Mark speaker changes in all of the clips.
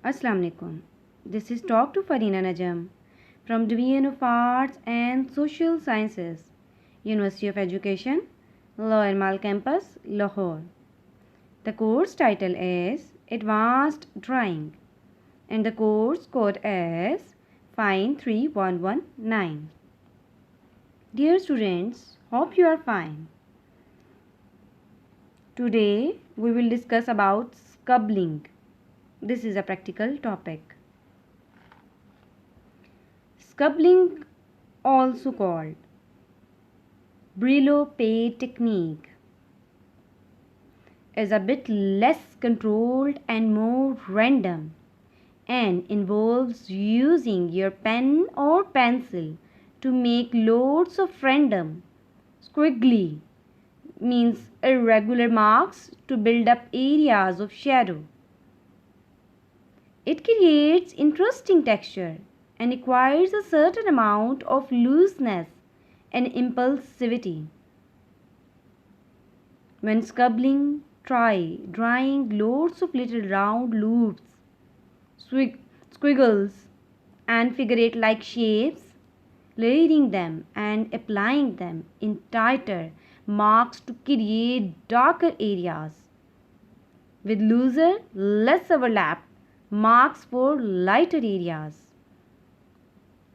Speaker 1: Assalamu alaikum. This is Talk to Farina Najam from Division of Arts and Social Sciences, University of Education, Lower Mall Campus, Lahore. The course title is Advanced Drawing and the course code is 53119. Dear students, hope you are fine. Today we will discuss about scumbling. This is a practical topic. Scumbling, also called Brillo pay technique, is a bit less controlled and more random and involves using your pen or pencil to make loads of random squiggly means irregular marks to build up areas of shadow. It creates interesting texture and requires a certain amount of looseness and impulsivity. When scumbling, try drawing loads of little round loops, squiggles, and figure-eight-like shapes, layering them and applying them in tighter marks to create darker areas, with looser, less overlap marks for lighter areas.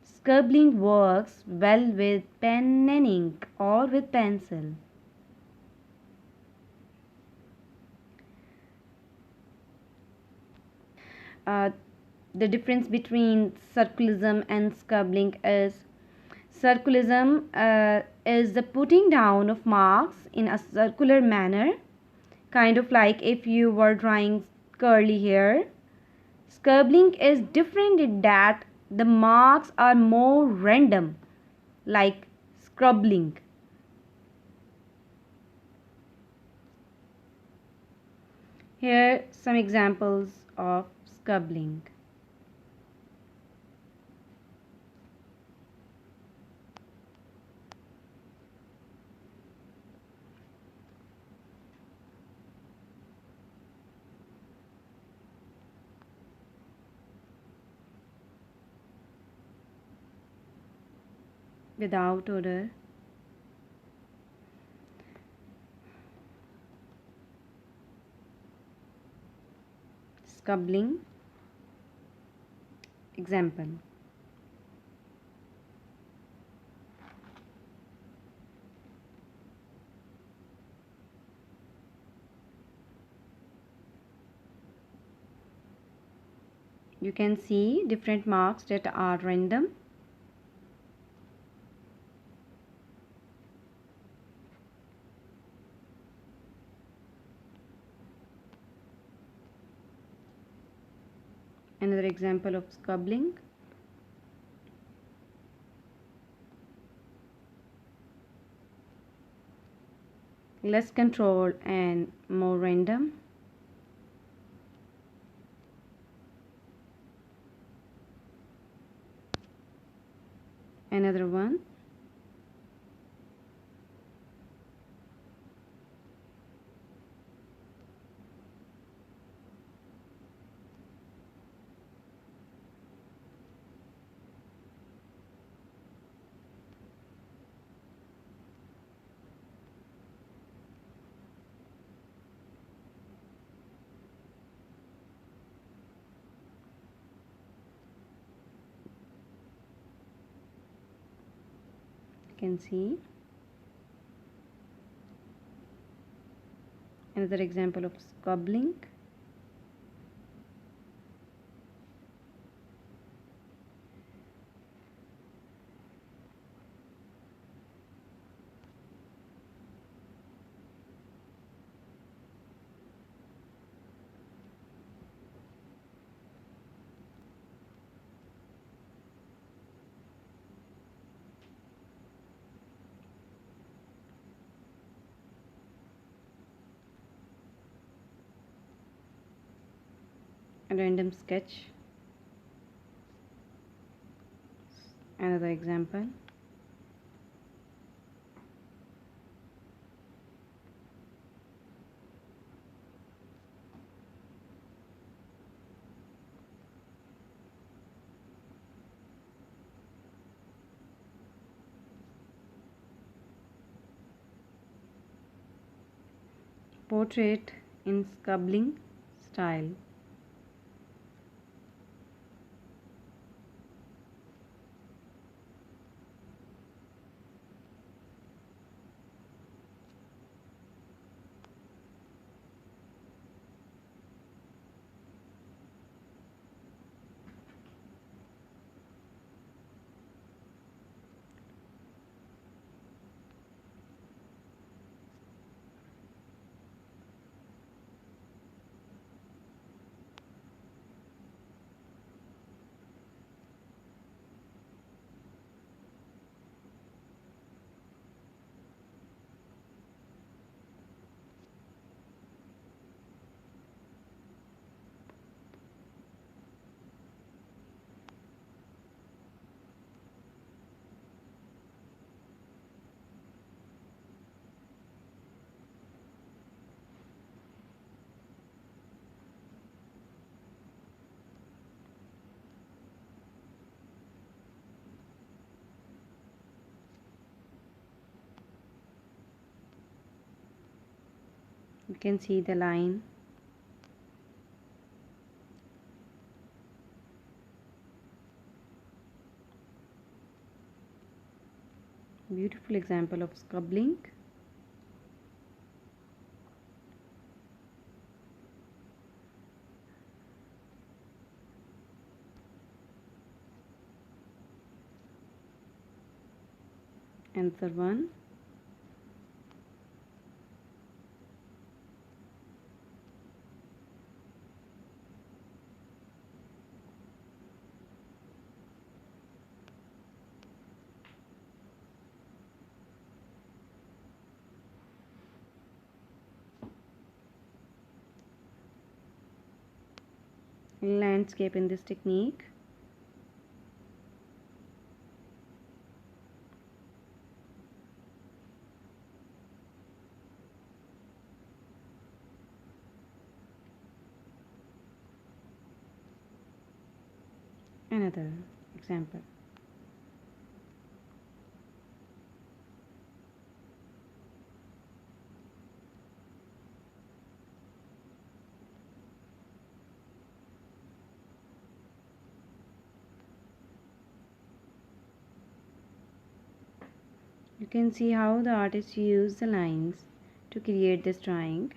Speaker 1: Scribbling works well with pen and ink or with pencil. Uh, the difference between circularism and scribbling is circularism is the putting down of marks in a circular manner, kind of like if you were drawing curly hair. Scribbling is different in that the marks are more random, like scrubbling. Here some examples of scribbling. Without order. Scumbling. Example. You can see different marks that are random. Another example of scumbling. Less control and more random. Another one. You can see. Another example of scumbling. A random sketch. Another example. portrait in scumbling style. You can see the line. Beautiful example of scumbling. Answer 1. Landscape in this technique. Another example. You can see how the artist used the lines to create this drawing.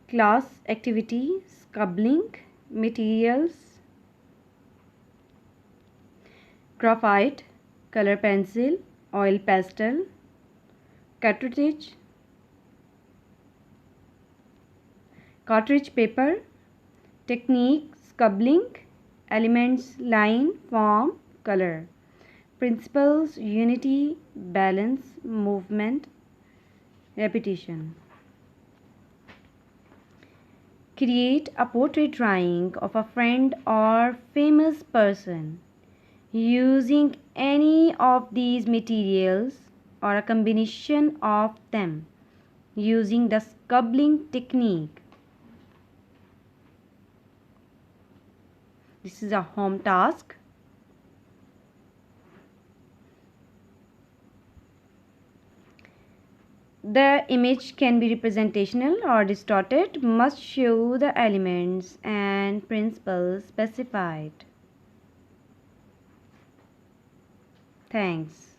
Speaker 1: Class activity, scumbling, materials, graphite, color pencil, oil pastel, cartridge paper, technique, scumbling, elements, line, form, color, principles, unity, balance, movement, repetition. Create a portrait drawing of a friend or famous person using any of these materials or a combination of them using the scumbling technique. This is a home task. The image can be representational or distorted, must show the elements and principles specified. Thanks.